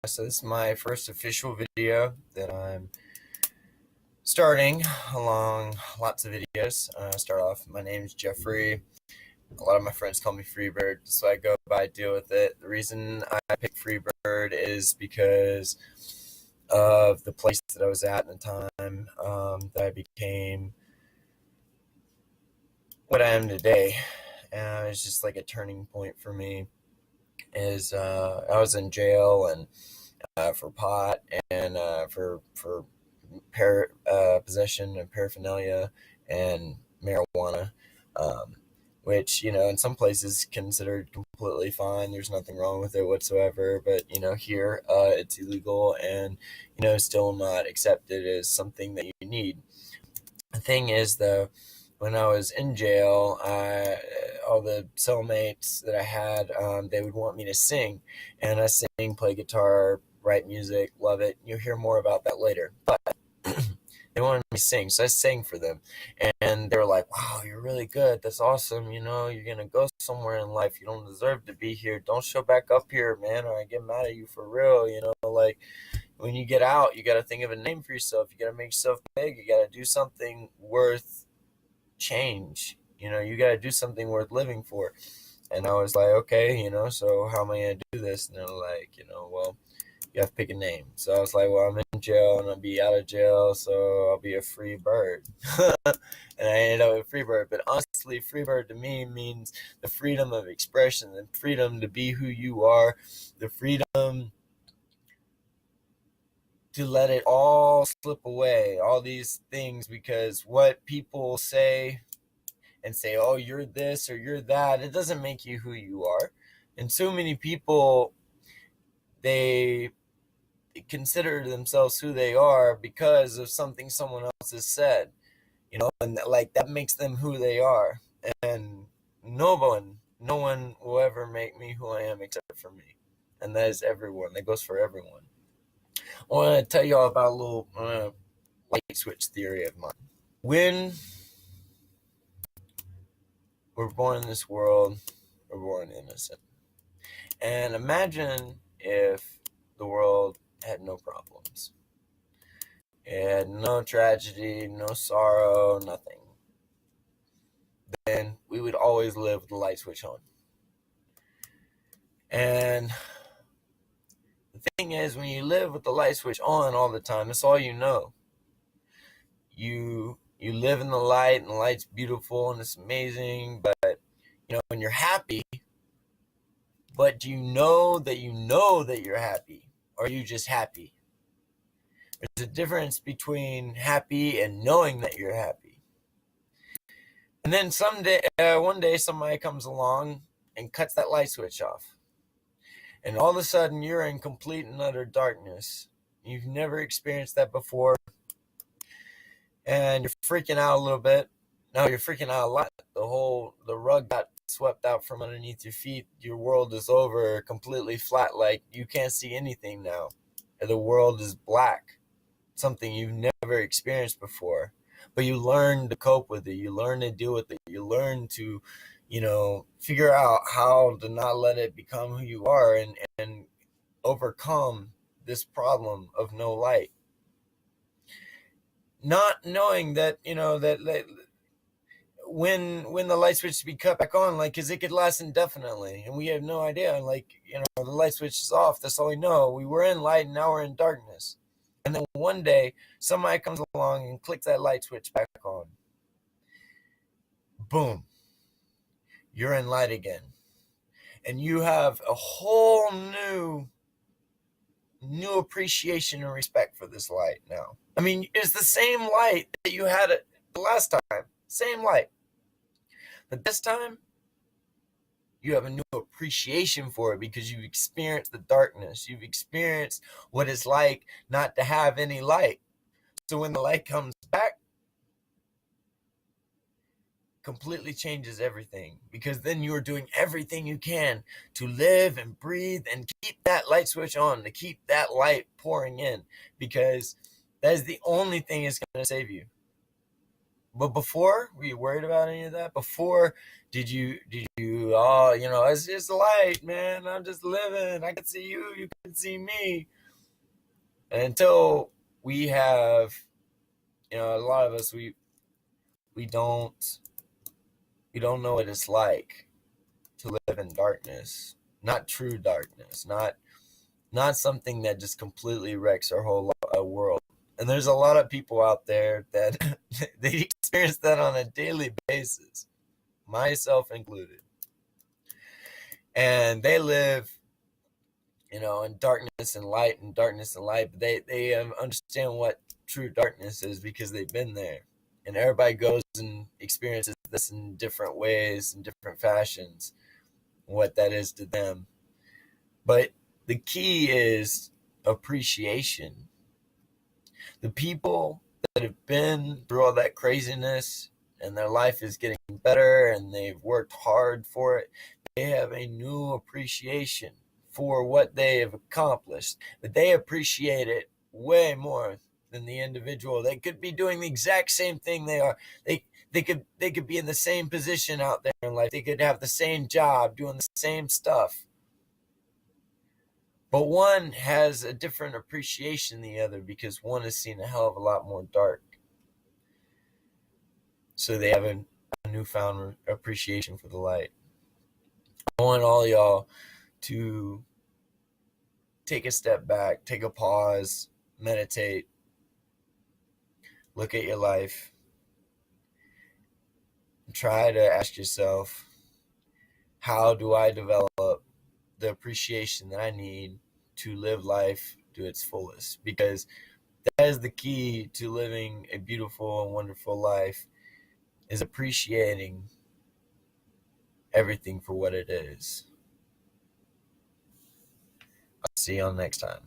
So this is my first official video that I'm starting along lots of videos. Start off, my name is Jeffrey. A lot of my friends call me Freebird, so I go by, deal with it. The reason I picked Freebird is because of the place that I was at the time that I became what I am today. It's just like a turning point for me. I was in jail and for pot and for possession of paraphernalia and marijuana, which in some places considered completely fine. There's nothing wrong with it whatsoever. But here it's illegal and still not accepted as something that you need. The thing is, though, when I was in jail, all the cellmates that I had, they would want me to sing. And I sing, play guitar, write music, love it. You'll hear more about that later. But they wanted me to sing, so I sang for them. And they were like, wow, you're really good. That's awesome. You're going to go somewhere in life. You don't deserve to be here. Don't show back up here, man, or I get mad at you for real. Like, when you get out, you got to think of a name for yourself. You got to make yourself big. You got to do something worth change. You got to do something worth living for. And I was like, okay, so how am I going to do this? And they're like, well, you have to pick a name. So I was like, well, I'm in jail and I'll be out of jail, so I'll be a free bird. And I ended up with Freebird. But honestly, Freebird to me means the freedom of expression, the freedom to be who you are, the freedom to let it all slip away, all these things, because what people say and say, oh, you're this or you're that, it doesn't make you who you are. And so many people, they consider themselves who they are because of something someone else has said, and like that makes them who they are. And no one will ever make me who I am except for me. And that is everyone. That goes for everyone. I want to tell you all about a little light switch theory of mine. When we're born in this world, we're born innocent. And imagine if the world had no problems. It had no tragedy, no sorrow, nothing. Then we would always live with the light switch on. And the thing is, when you live with the light switch on all the time, that's all you know. You live in the light, and the light's beautiful and it's amazing. But when you're happy, but do you know that you're happy, or are you just happy? There's a difference between happy and knowing that you're happy. And then one day, somebody comes along and cuts that light switch off. And all of a sudden, you're in complete and utter darkness. You've never experienced that before. And you're freaking out a little bit. No, you're freaking out a lot. The rug got swept out from underneath your feet. Your world is over, completely flat. Like, you can't see anything now. The world is black. Something you've never experienced before. But you learn to cope with it. You learn to deal with it. You learn to, figure out how to not let it become who you are and overcome this problem of no light. Not knowing that, that when the light switch to be cut back on, like, because it could last indefinitely, and we have no idea. Like, the light switch is off. That's all we know. We were in light, and now we're in darkness. And then one day, somebody comes along and clicks that light switch back on. Boom. You're in light again. And you have a whole new appreciation and respect for this light now. I mean, it's the same light that you had it the last time. Same light. But this time, you have a new appreciation for it because you've experienced the darkness. You've experienced what it's like not to have any light. So when the light comes back, completely changes everything, because then you are doing everything you can to live and breathe and keep that light switch on, to keep that light pouring in, because that is the only thing that's going to save you. But before, were you worried about any of that? Before, did you, it's just light, man. I'm just living. I can see you. You can see me. And until we have, a lot of us, we don't we don't know what it's like to live in darkness, not true darkness, not something that just completely wrecks our whole world. And there's a lot of people out there that they experience that on a daily basis, myself included. And they live, in darkness and light and darkness and light. But they understand what true darkness is because they've been there. And everybody goes and experiences this in different ways, in different fashions, what that is to them. But the key is appreciation. The people that have been through all that craziness and their life is getting better and they've worked hard for it, they have a new appreciation for what they have accomplished. But they appreciate it way more than the individual. They could be doing the exact same thing they are. They could be in the same position out there in life. They could have the same job, doing the same stuff. But one has a different appreciation than the other because one has seen a hell of a lot more dark. So they have a newfound appreciation for the light. I want all y'all to take a step back, take a pause, meditate, look at your life, and try to ask yourself, how do I develop the appreciation that I need to live life to its fullest? Because that is the key to living a beautiful and wonderful life, is appreciating everything for what it is. I'll see y'all next time.